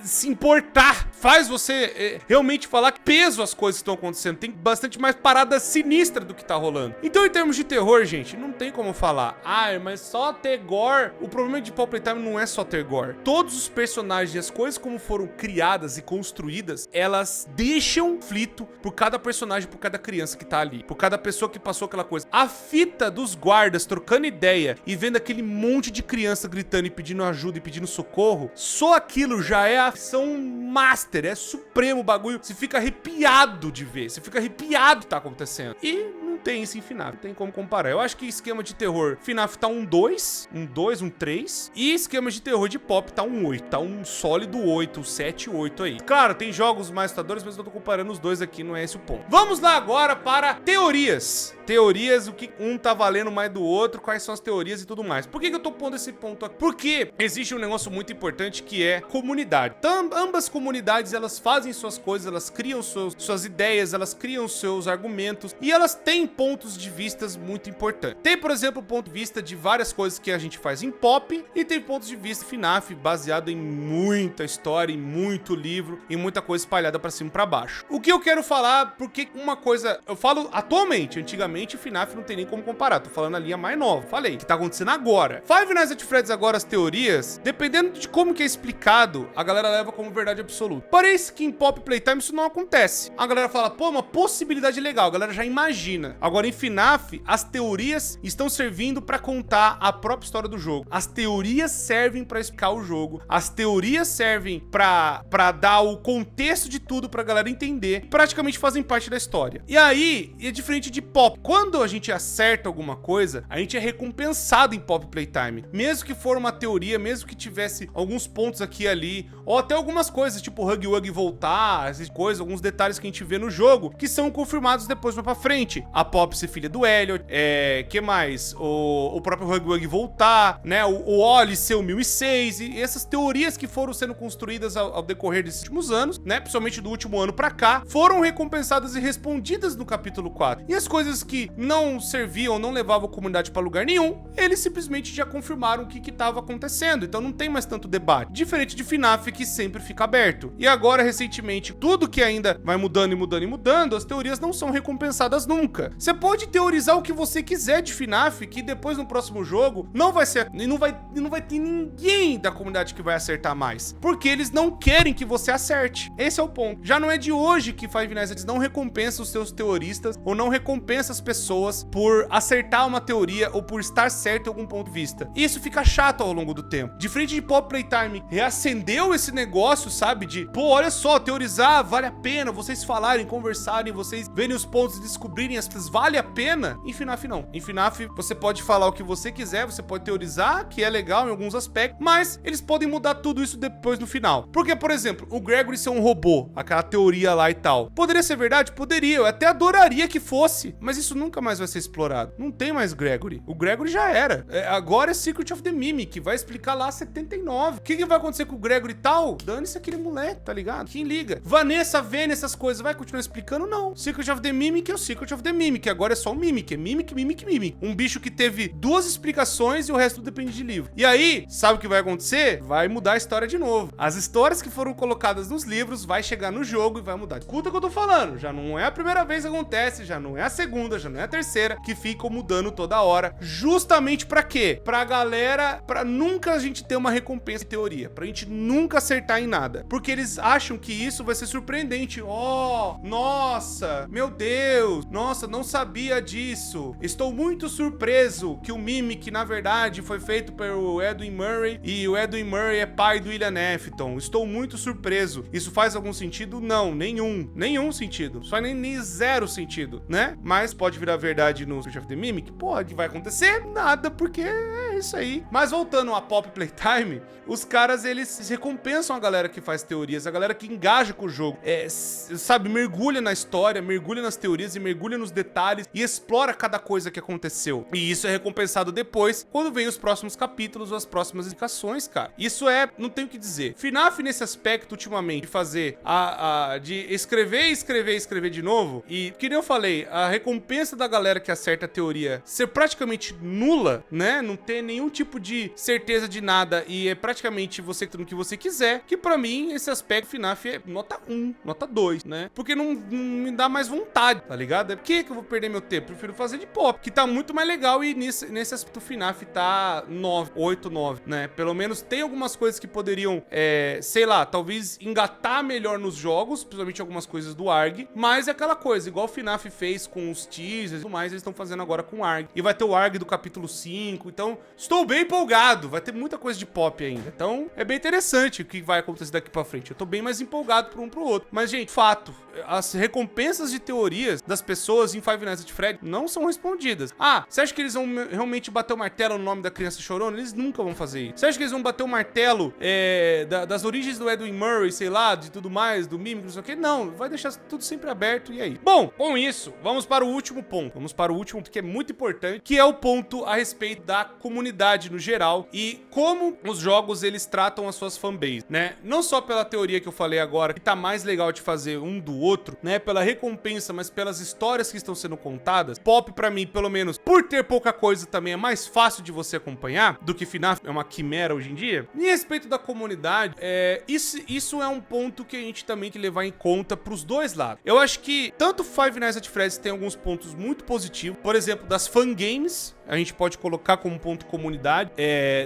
se importar, faz você realmente falar que peso as coisas que estão acontecendo. Tem bastante mais parada sinistra do que tá rolando. Então, em termos de terror, gente, não tem como falar, mas só ter gore. O problema de Pop Playtime não é só ter gore. Todos os personagens e as coisas como foram criadas e construídas, elas deixam aflito por cada personagem, por cada criança que tá ali, por cada pessoa que passou aquela coisa. A fita dos guardas trocando ideia e vendo aquele monte de criança gritando e pedindo ajuda e pedindo socorro, só aquilo já é a ação master, é supremo o bagulho. Você fica arrepiado de ver, você fica arrepiado do que tá acontecendo. E não tem isso em FNAF, não tem como comparar. Eu acho que esquema de terror, FNAF tá um 2, um 3, e esquema de terror de Pop tá um 8, tá um sólido 8, 7, 8 aí. Claro, tem jogos mais assustadores, mas eu tô comparando os dois aqui, não é esse o ponto. Vamos lá agora para teorias. Teorias, o que um tá valendo mais do outro, quais são as teorias e tudo mais. Por que eu tô pondo esse ponto aqui? Porque existe um negócio muito importante que é comunidade. Então, ambas comunidades, elas fazem suas coisas, elas criam suas ideias, elas criam seus argumentos e elas têm pontos de vistas muito importantes. Tem, por exemplo, o ponto de vista de várias coisas que a gente faz em Pop e tem pontos de vista FNAF baseado em muita história, em muito livro e muita coisa espalhada pra cima e pra baixo. O que eu quero falar, porque uma coisa, eu falo atualmente, antigamente FNAF não tem nem como comparar, tô falando a linha mais nova, falei, o que tá acontecendo agora. Five Nights at Freddy's agora, as teorias, dependendo de como que é explicado, a galera leva como verdade absoluta. Parece que em Pop Playtime isso não acontece. A galera fala, pô, uma possibilidade legal, a galera já imagina. Agora em FNAF, as teorias estão servindo pra contar a própria história do jogo. As teorias servem pra explicar o jogo, as teorias servem pra dar o contexto de tudo pra galera entender, praticamente fazem parte da história. E aí, é diferente de Pop. Quando a gente acerta alguma coisa, a gente é recompensado em Pop Playtime. Mesmo que for uma teoria, mesmo que tivesse alguns pontos aqui e ali, ou até algumas coisas, tipo Huggy Wuggy voltar, essas coisas, alguns detalhes que a gente vê no jogo, que são confirmados depois mais pra frente. A Pop ser filha do Elliot, que mais? O próprio Huggy Wuggy voltar, né? O Oli ser o 1006, e essas teorias que foram sendo construídas ao decorrer desses últimos anos, né? Principalmente do último ano pra cá, foram recompensadas e respondidas no capítulo 4. E as coisas que não serviam, não levavam a comunidade pra lugar nenhum, eles simplesmente já confirmaram o que tava acontecendo, então não tem mais tanto debate. Diferente de FNAF, que sempre fica aberto. E agora, recentemente, tudo que ainda vai mudando e mudando e mudando, as teorias não são recompensadas nunca. Você pode teorizar o que você quiser de FNAF, que depois no próximo jogo não vai ser, e não vai ter ninguém da comunidade que vai acertar mais, porque eles não querem que você acerte. Esse é o ponto. Já não é de hoje que Five Nights at Freddy's não recompensa os seus teoristas ou não recompensa as pessoas por acertar uma teoria ou por estar certo em algum ponto de vista. E isso fica chato ao longo do tempo. Diferente de Pop Playtime, reacendeu esse negócio, sabe? De, pô, olha só, teorizar vale a pena, vocês falarem, conversarem, vocês verem os pontos e descobrirem as coisas, vale a pena? Em FNAF não. Em FNAF você pode falar o que você quiser, você pode teorizar, que é legal em alguns aspectos, mas eles podem mudar tudo isso depois no final. Porque, por exemplo, o Gregory ser um robô, aquela teoria lá e tal, poderia ser verdade? Poderia, eu até adoraria que fosse, mas isso nunca mais vai ser explorado. Não tem mais Gregory. O Gregory já era. Agora é Secret of the Mimic, vai explicar lá 79. O que vai acontecer com o Gregory e tal? Dane-se aquele moleque, tá ligado? Quem liga? Vanessa vendo essas coisas, vai continuar explicando? Não. Secret of the Mimic é o Secret of the Mimic, agora é só o Mimic, é Mimic, Mimic, Mimic. Um bicho que teve 2 explicações e o resto depende de livro. E aí, sabe o que vai acontecer? Vai mudar a história de novo. As histórias que foram colocadas nos livros vai chegar no jogo e vai mudar. Escuta o que eu tô falando, já não é a primeira vez que acontece, já não é a segunda, já não é a terceira, que ficam mudando toda hora. Justamente pra quê? Pra galera, pra nunca a gente ter uma recompensa em teoria, pra gente nunca acertar em nada. Porque eles acham que isso vai ser surpreendente. Oh, nossa, meu Deus, nossa, não sabia disso. Estou muito surpreso que o Mimic, na verdade, foi feito pelo Edwin Murray e o Edwin Murray é pai do William Afton. Estou muito surpreso. Isso faz algum sentido? Não, nenhum. Nenhum sentido. Só nem zero sentido, né? Mas pode virar verdade no Secret of the Mimic? Pode. Vai acontecer? Nada, porque é isso aí. Mas voltando a Pop Playtime, os caras, eles recompensam a galera que faz teorias, a galera que engaja com o jogo. Sabe, mergulha na história, mergulha nas teorias e mergulha nos detalhes e explora cada coisa que aconteceu. E isso é recompensado depois, quando vem os próximos capítulos ou as próximas indicações, cara. Isso não tem o que dizer. FNAF nesse aspecto, ultimamente, de fazer de escrever de novo, e que nem eu falei, a recompensa da galera que acerta a teoria ser praticamente nula, né? Não ter nenhum tipo de certeza de nada e é praticamente você tendo o que você quiser, que pra mim, esse aspecto FNAF é nota 1, nota 2, né? Porque não me dá mais vontade, tá ligado? Por que eu vou perder meu tempo? Prefiro fazer de pop, que tá muito mais legal e nesse aspecto FNAF tá 9, 8, 9, né? Pelo menos tem algumas coisas que poderiam, sei lá, talvez engatar melhor nos jogos, principalmente algumas coisas do ARG, mas é aquela coisa, igual o FNAF fez com os teasers e tudo mais, eles estão fazendo agora com o ARG. E vai ter o ARG do capítulo 5, então estou bem empolgado, vai ter muita coisa de pop ainda. Então é bem interessante o que vai acontecer daqui pra frente. Eu tô bem mais empolgado por um pro outro. Mas, gente, fato, as recompensas de teorias das pessoas em Five Nights at Freddy's não são respondidas. Ah, você acha que eles vão realmente bater o martelo no nome da criança chorona? Eles nunca vão fazer isso. Você acha que eles vão bater o martelo das origens do Edwin Murray, sei lá, de tudo mais, do Mimic, não sei o que? Não, vai deixar tudo sempre aberto e aí. Bom, com isso, vamos para o último ponto. Vamos para o último que é muito importante, que é o ponto a respeito da comunidade no geral e como os jogos, eles tratam as suas fanbases, né? Não só pela teoria que eu falei agora, que tá mais legal de fazer um do outro, né? Pela recompensa, mas pelas histórias que estão sendo contadas. Pop, pra mim, pelo menos, por ter pouca coisa também, é mais fácil de você acompanhar do que FNAF é uma quimera hoje em dia. E a respeito da comunidade, isso é um ponto que a gente também tem que levar em conta pros dois lados. Eu acho que tanto Five Nights at Freddy's tem alguns pontos muito positivos, por exemplo, das fangames, a gente pode colocar como ponto comunidade.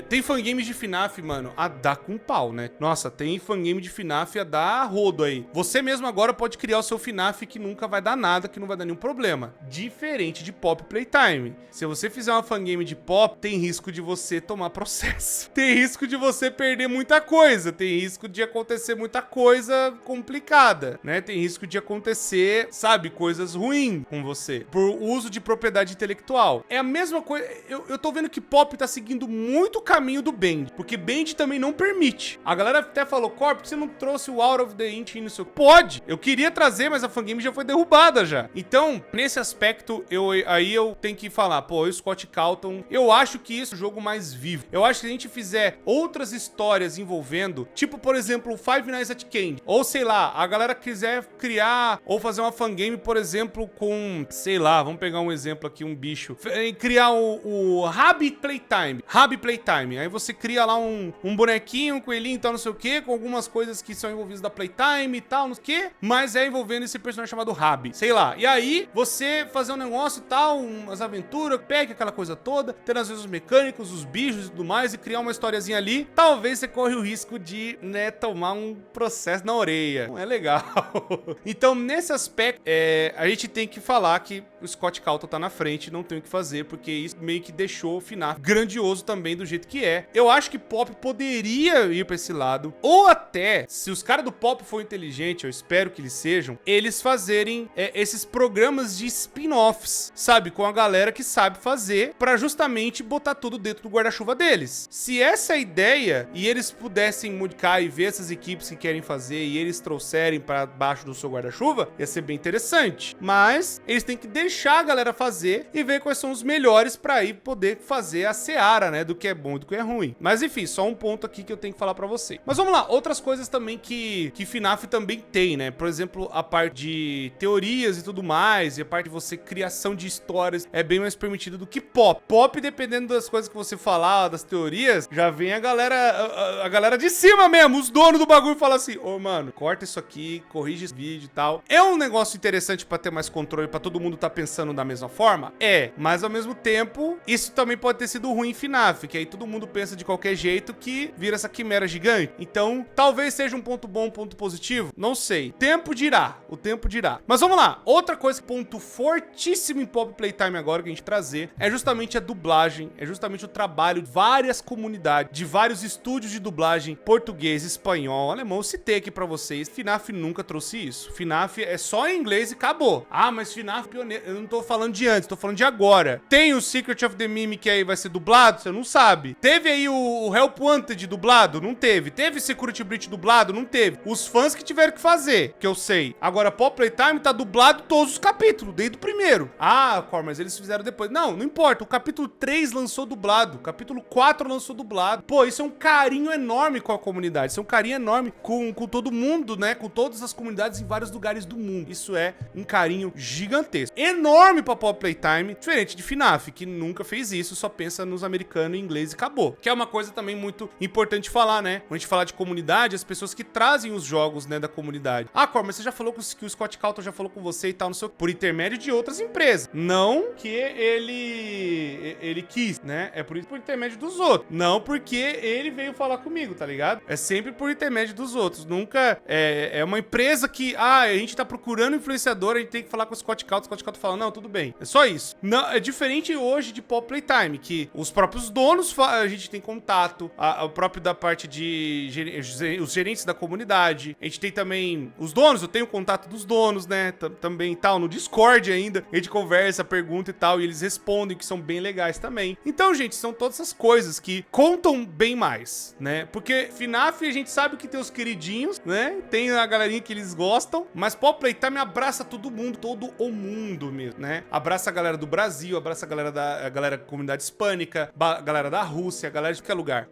Tem fangames de FNAF, mano, a dar com pau, né? Nossa, tem fangame de FNAF a dar rodo aí. Você mesmo agora pode criar o seu FNAF que nunca vai dar nada, que não vai dar nenhum problema. Diferente de Pop Playtime. Se você fizer uma fangame de Pop, tem risco de você tomar processo. Tem risco de você perder muita coisa. Tem risco de acontecer muita coisa complicada, né? Tem risco de acontecer, sabe, coisas ruins com você. Por uso de propriedade intelectual. É a mesma coisa. Eu tô vendo que Pop tá seguindo muito o caminho do Band, porque Band também não permite. A galera até falou, Corp, por que você não trouxe o Out of the Int no seu... Pode! Eu queria trazer, mas a fangame já foi derrubada já. Então, nesse aspecto, aí eu tenho que falar, pô, o Scott Calton, eu acho que isso é o jogo mais vivo. Eu acho que se a gente fizer outras histórias envolvendo, tipo, por exemplo, Five Nights at Candy, ou sei lá, a galera quiser criar ou fazer uma fangame, por exemplo, com, sei lá, vamos pegar um exemplo aqui, um bicho, criar o Hub Playtime. Hub Playtime. Aí você cria lá um bonequinho, um coelhinho e tal, não sei o que, com algumas coisas que são envolvidas da Playtime e tal, não sei o que, mas é envolvendo esse personagem chamado Hub. Sei lá. E aí, você fazer um negócio e tal, umas aventuras, pega aquela coisa toda, ter às vezes os mecânicos, os bichos e tudo mais, e criar uma historiazinha ali, talvez você corre o risco de, né, tomar um processo na orelha. Não é legal. Então, nesse aspecto, a gente tem que falar que o Scott Cawthon tá na frente, não tem o que fazer, porque isso meio que deixou o FNAF grandioso também do jeito que é. Eu acho que Pop poderia ir pra esse lado, ou até, se os caras do Pop forem inteligentes, eu espero que eles sejam, eles fazerem esses programas de spin-offs, sabe? Com a galera que sabe fazer, pra justamente botar tudo dentro do guarda-chuva deles. Se essa é a ideia, e eles pudessem modificar e ver essas equipes que querem fazer, e eles trouxerem pra baixo do seu guarda-chuva, ia ser bem interessante. Mas eles têm que deixar a galera fazer e ver quais são os melhores pra aí poder fazer a seara, né? Do que é bom e do que é ruim. Mas enfim, só um ponto aqui que eu tenho que falar pra você. Mas vamos lá, outras coisas também que FNAF também tem, né? Por exemplo, a parte de teorias e tudo mais, e a parte de você criação de histórias é bem mais permitida do que Pop. Pop, dependendo das coisas que você falar, das teorias, já vem a galera de cima mesmo, os donos do bagulho falam assim, ô mano, corta isso aqui, corrige esse vídeo e tal. É um negócio interessante pra ter mais controle, pra todo mundo tá pensando da mesma forma? Mas ao mesmo tempo, isso também pode ter sido ruim em FNAF, que aí todo mundo pensa de qualquer jeito que vira essa quimera gigante. Então, talvez seja um ponto bom, um ponto positivo, não sei. O tempo dirá. Mas vamos lá, outra coisa, ponto fortíssimo em Pop Playtime agora que a gente trazer, é justamente a dublagem, é justamente o trabalho de várias comunidades, de vários estúdios de dublagem, português, espanhol, alemão. Eu citei aqui pra vocês, FNAF nunca trouxe isso. FNAF é só em inglês e acabou. Ah, mas FNAF pioneiro, eu não tô falando de antes, tô falando de agora. Tem o Secret of the Mimic que aí vai ser dublado? Você não sabe. Teve aí o Help Wanted dublado? Não teve. Teve Security Breach dublado? Não teve. Os fãs que tiveram que fazer, que eu sei. Agora, Pop Playtime tá dublado todos os capítulos, desde o primeiro. Ah, Cor, mas eles fizeram depois. Não, não importa. O capítulo 3 lançou dublado. O capítulo 4 lançou dublado. Pô, isso é um carinho enorme com a comunidade. Isso é um carinho enorme com todo mundo, né? Com todas as comunidades em vários lugares do mundo. Isso é um carinho gigantesco. Enorme pra Pop Playtime. Diferente de FNAF, que nunca fez isso. Só pensa nos americanos em inglês e acabou. Que é uma coisa também muito importante falar, né? Quando a gente fala de comunidade, as pessoas que trazem os jogos, né, da comunidade. Ah, Cor, mas você já falou que o Scott Cawthon já falou com você e tal, não sei o que, por intermédio de outras empresas. Não que ele quis, né? É por intermédio dos outros. Não porque ele veio falar comigo, tá ligado? É sempre por intermédio dos outros. Nunca é uma empresa que, a gente tá procurando influenciador, a gente tem que falar com o Scott Cawthon fala, não, tudo bem. É só isso. Não, é diferente hoje de Pop Playtime, que os próprios donos, a gente tem contato, o próprio da parte de os gerentes da comunidade. A gente tem também os donos, eu tenho contato dos donos, né? Também tal, no Discord ainda. A gente conversa, pergunta e tal, e eles respondem, que são bem legais também. Então, gente, são todas essas coisas que contam bem mais, né? Porque FNAF, a gente sabe que tem os queridinhos, né? Tem a galerinha que eles gostam, mas Pop Playtime abraça todo mundo, todo o mundo mesmo, né? Abraça a galera do Brasil, abraça a galera da comunidade hispânica, a galera da Rússia, a galera de qualquer lugar.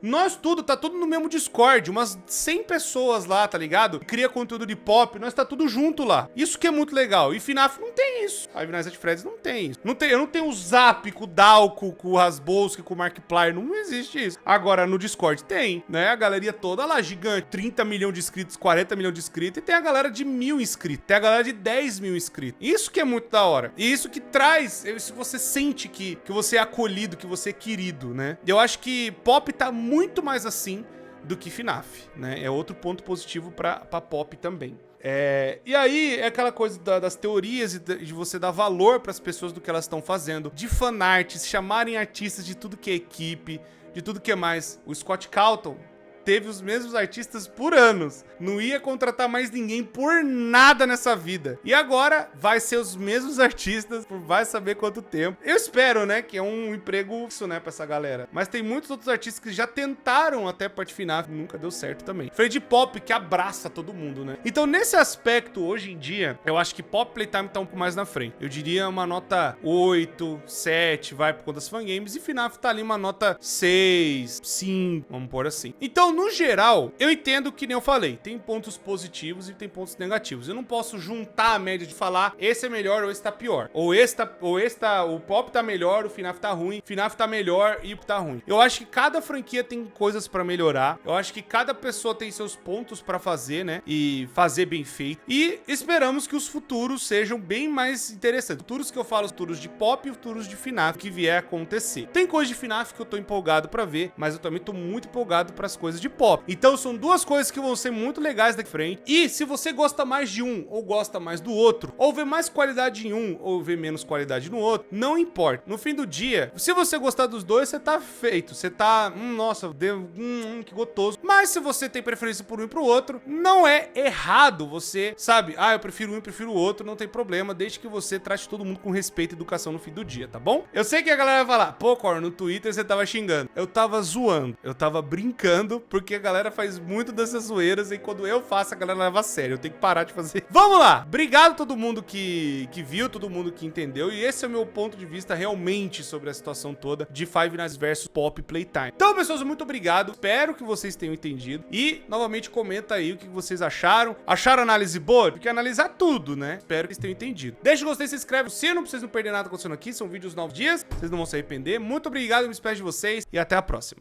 Tá tudo no mesmo Discord, umas 100 pessoas lá, tá ligado? Cria conteúdo de pop, nós tá tudo junto lá. Isso que é muito legal. E FNAF não tem isso. Five Nights at Freddy's não tem isso. Eu não tenho o Zap com o Dalco, com o Rasbolski, com o Markiplier. Não existe isso. Agora, no Discord tem, né? A galeria toda lá, gigante. 30 milhões de inscritos, 40 milhões de inscritos. E tem a galera de 1000 inscritos. Tem a galera de 10 mil inscritos. Isso que é muito da hora. E isso que traz, isso você sente que você é acolhido, que você é querido, né? E eu acho que Pop tá muito mais assim do que FNAF, né? É outro ponto positivo pra Pop também. E aí é aquela coisa das teorias e de você dar valor para as pessoas do que elas estão fazendo, de fanarts, chamarem artistas de tudo que é equipe, de tudo que é mais. O Scott Cawthon teve os mesmos artistas por anos. Não ia contratar mais ninguém por nada nessa vida. E agora vai ser os mesmos artistas por vai saber quanto tempo. Eu espero, né, que é um emprego isso, né, pra essa galera. Mas tem muitos outros artistas que já tentaram até a parte final, nunca deu certo também. Freddy Pop, que abraça todo mundo, né? Então, nesse aspecto, hoje em dia, eu acho que Pop Playtime tá um pouco mais na frente. Eu diria uma nota 8, 7, vai por conta das fangames. E FNAF tá ali uma nota 6, 5, vamos pôr assim. Então, no geral, eu entendo que nem eu falei, tem pontos positivos e tem pontos negativos. Eu não posso juntar a média de falar esse é melhor ou esse tá pior. Ou o Pop tá melhor, o FNAF tá ruim, FNAF tá melhor e o tá ruim. Eu acho que cada franquia tem coisas pra melhorar. Eu acho que cada pessoa tem seus pontos pra fazer, né? E fazer bem feito. E esperamos que os futuros sejam bem mais interessantes. Futuros que eu falo, futuros de Pop e futuros de FNAF que vier a acontecer. Tem coisa de FNAF que eu tô empolgado pra ver, mas eu também tô muito empolgado pras coisas de Pop. Então são duas coisas que vão ser muito legais daqui frente. E se você gosta mais de um ou gosta mais do outro, ou vê mais qualidade em um ou vê menos qualidade no outro, não importa. No fim do dia, se você gostar dos dois, você tá feito. Você tá, nossa, que gostoso. Mas se você tem preferência por um e pro outro, não é errado você, sabe? Ah, eu prefiro um e prefiro o outro, não tem problema, desde que você trate todo mundo com respeito e educação no fim do dia, tá bom? Eu sei que a galera vai falar, pô, Cor, no Twitter você tava xingando. Eu tava zoando, eu tava brincando, porque a galera faz muito dessas zoeiras e quando eu faço, a galera leva a sério. Eu tenho que parar de fazer. Vamos lá! Obrigado a todo mundo que viu, todo mundo que entendeu, e esse é o meu ponto de vista realmente sobre a situação toda de Five Nights vs Pop Playtime. Então, pessoas, muito obrigado. Espero que vocês tenham entendido. E, novamente, comenta aí o que vocês acharam. Acharam a análise boa? Porque analisar tudo, né? Espero que vocês tenham entendido. Deixa o gostei, se inscreve no sino pra vocês não perderem nada acontecendo aqui. São vídeos novos dias. Vocês não vão se arrepender. Muito obrigado, eu me despeço de vocês e até a próxima.